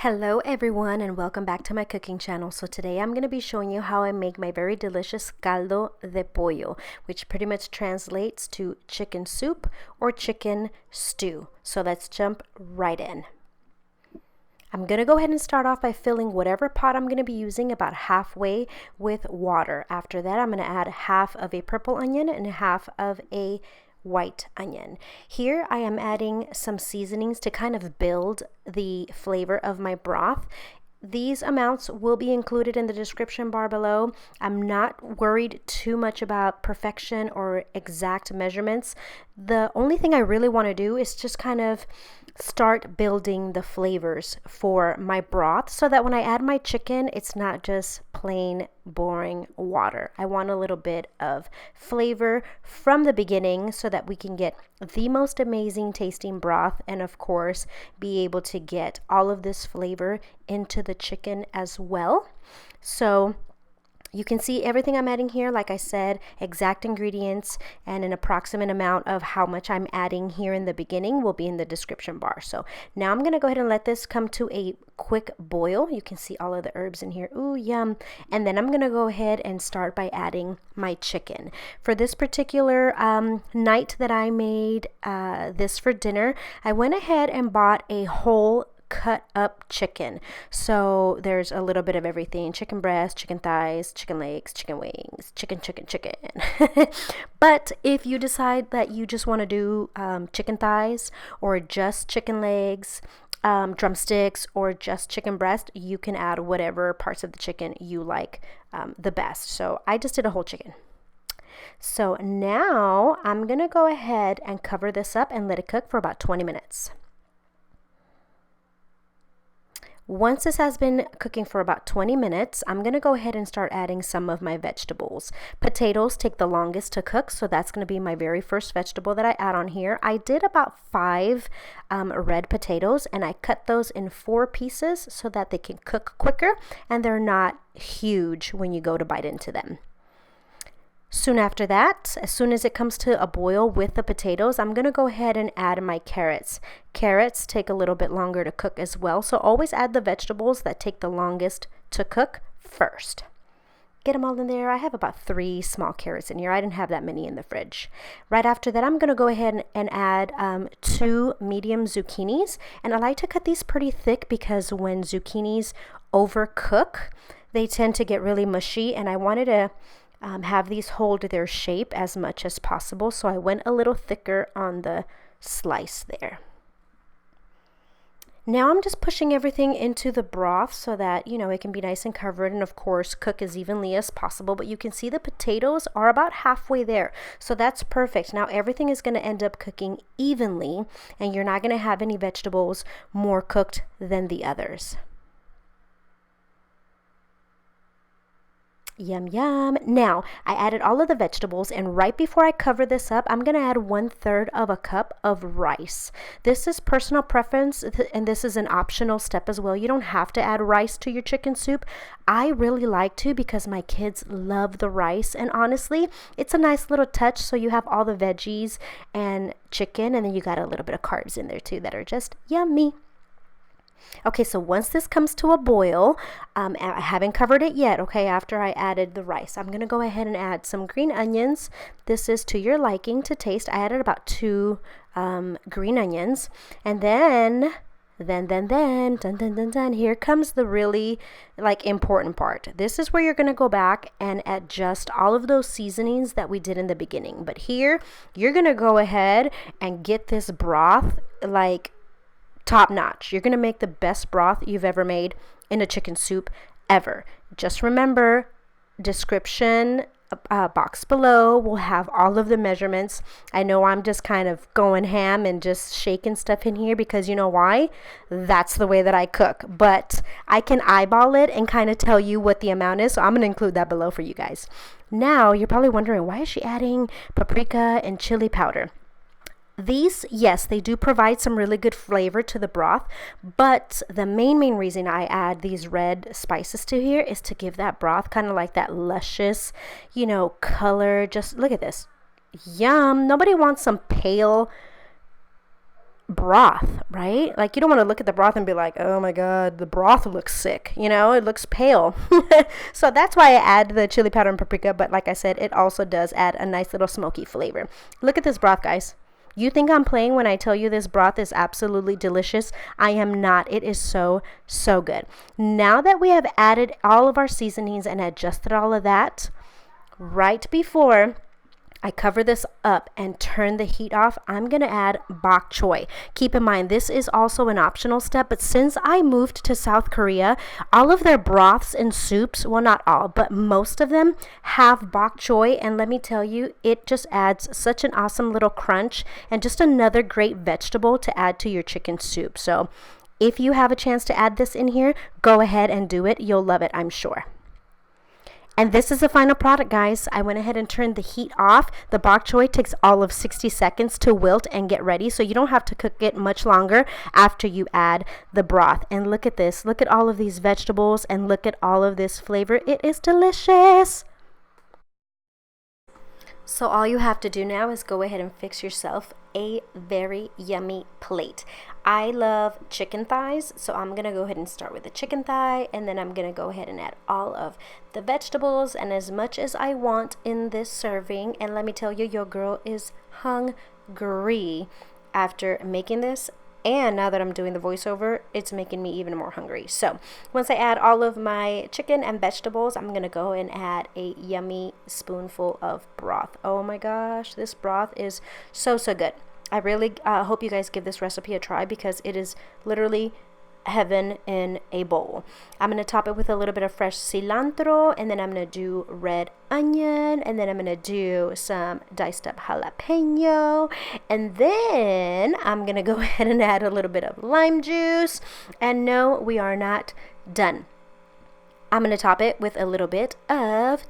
Hello everyone and welcome back to my cooking channel. So today I'm going to be showing you how I make my very delicious caldo de pollo, which pretty much translates to chicken soup or chicken stew. So let's jump right in. I'm going to go ahead and start off by filling whatever pot I'm going to be using about halfway with water. After that, I'm going to add half of a purple onion and half of a white onion. Here I am adding some seasonings to kind of build the flavor of my broth. These amounts will be included in the description bar below. I'm not worried too much about perfection or exact measurements. The only thing I really want to do is just kind of start building the flavors for my broth so that when I add my chicken, it's not just plain boring water. I want a little bit of flavor from the beginning so that we can get the most amazing tasting broth and of course be able to get all of this flavor into the chicken as well. So you can see everything I'm adding here, like I said, exact ingredients and an approximate amount of how much I'm adding here in the beginning will be in the description bar. So now I'm going to go ahead and let this come to a quick boil. You can see all of the herbs in here. Ooh, yum. And then I'm going to go ahead and start by adding my chicken. For this particular night that I made this for dinner, I went ahead and bought a whole cut up chicken. So there's a little bit of everything: chicken breast, chicken thighs, chicken legs, chicken wings, chicken. But if you decide that you just want to do chicken thighs or just chicken legs, drumsticks, or just chicken breast, you can add whatever parts of the chicken you like the best. So I just did a whole chicken. So now I'm gonna go ahead and cover this up and let it cook for about 20 minutes. Once this has been cooking for about 20 minutes, I'm going to go ahead and start adding some of my vegetables. Potatoes take the longest to cook, so that's going to be my very first vegetable that I add on here. I did about 5 red potatoes, and I cut those in 4 pieces so that they can cook quicker and they're not huge when you go to bite into them. Soon after that, as soon as it comes to a boil with the potatoes, I'm going to go ahead and add my carrots. Carrots take a little bit longer to cook as well, so always add the vegetables that take the longest to cook first. Get them all in there. I have about 3 small carrots in here. I didn't have that many in the fridge. Right after that, I'm going to go ahead and add 2 medium zucchinis. And I like to cut these pretty thick because when zucchinis overcook, they tend to get really mushy, and I wanted to have these hold their shape as much as possible, so I went a little thicker on the slice there. Now I'm just pushing everything into the broth so that, you know, it can be nice and covered and of course cook as evenly as possible. But you can see the potatoes are about halfway there, so that's perfect. Now everything is going to end up cooking evenly and you're not going to have any vegetables more cooked than the others. Yum, yum. Now, I added all of the vegetables, and right before I cover this up, I'm going to add 1/3 of a cup of rice. This is personal preference, and this is an optional step as well. You don't have to add rice to your chicken soup. I really like to because my kids love the rice, and honestly, it's a nice little touch, so you have all the veggies and chicken, and then you got a little bit of carbs in there too that are just yummy. Okay, so once this comes to a boil, I haven't covered it yet, okay, after I added the rice, I'm going to go ahead and add some green onions. This is to your liking to taste. I added about 2 green onions, and then, here comes the really, important part. This is where you're going to go back and adjust all of those seasonings that we did in the beginning. But here, you're going to go ahead and get this broth, top notch. You're going to make the best broth you've ever made in a chicken soup ever. Just remember, description box below will have all of the measurements. I know I'm just kind of going ham and just shaking stuff in here because you know why? That's the way that I cook. But I can eyeball it and kind of tell you what the amount is. So I'm going to include that below for you guys. Now, you're probably wondering, why is she adding paprika and chili powder? These, yes, they do provide some really good flavor to the broth, but the main reason I add these red spices to here is to give that broth kind of like that luscious, color. Just look at this. Yum. Nobody wants some pale broth, right? Like, you don't want to look at the broth and be like, oh my God, the broth looks sick. You know, it looks pale. So that's why I add the chili powder and paprika. But like I said, it also does add a nice little smoky flavor. Look at this broth, guys. You think I'm playing when I tell you this broth is absolutely delicious? I am not. It is so, so good. Now that we have added all of our seasonings and adjusted all of that, right before I cover this up and turn the heat off, I'm going to add bok choy. Keep in mind, this is also an optional step, but since I moved to South Korea, all of their broths and soups, well, not all, but most of them have bok choy. And let me tell you, it just adds such an awesome little crunch and just another great vegetable to add to your chicken soup. So if you have a chance to add this in here, go ahead and do it. You'll love it, I'm sure. And this is the final product, guys. I went ahead and turned the heat off. The bok choy takes all of 60 seconds to wilt and get ready, so you don't have to cook it much longer after you add the broth. And look at this. Look at all of these vegetables and look at all of this flavor. It is delicious. So all you have to do now is go ahead and fix yourself a very yummy plate. I love chicken thighs, so I'm going to go ahead and start with the chicken thigh, and then I'm going to go ahead and add all of the vegetables and as much as I want in this serving. And let me tell you, your girl is hungry after making this. And now that I'm doing the voiceover, it's making me even more hungry. So once I add all of my chicken and vegetables, I'm going to go and add a yummy spoonful of broth. Oh my gosh, this broth is so, so good. I really hope you guys give this recipe a try because it is literally heaven in a bowl. I'm going to top it with a little bit of fresh cilantro, and then I'm going to do red onion, and then I'm going to do some diced up jalapeno, and then I'm going to go ahead and add a little bit of lime juice. And no, we are not done. I'm going to top it with a little bit of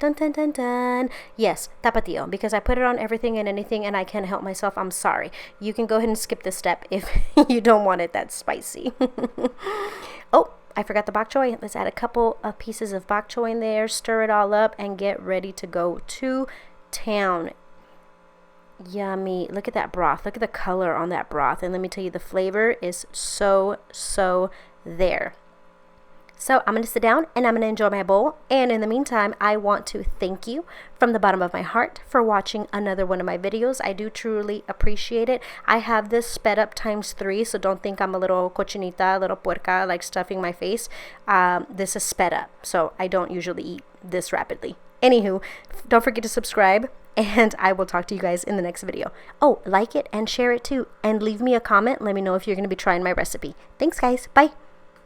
yes, tapatio, because I put it on everything and anything and I can't help myself. I'm sorry. You can go ahead and skip this step if you don't want it that spicy. Oh, I forgot the bok choy. Let's add a couple of pieces of bok choy in there, stir it all up, and get ready to go to town. Yummy. Look at that broth. Look at the color on that broth. And let me tell you, the flavor is so, so there. So I'm going to sit down and I'm going to enjoy my bowl. And in the meantime, I want to thank you from the bottom of my heart for watching another one of my videos. I do truly appreciate it. I have this sped up ×3, so don't think I'm a little cochinita, a little puerca, like stuffing my face. This is sped up, so I don't usually eat this rapidly. Anywho, don't forget to subscribe, and I will talk to you guys in the next video. Oh, like it and share it too, and leave me a comment. Let me know if you're going to be trying my recipe. Thanks, guys. Bye.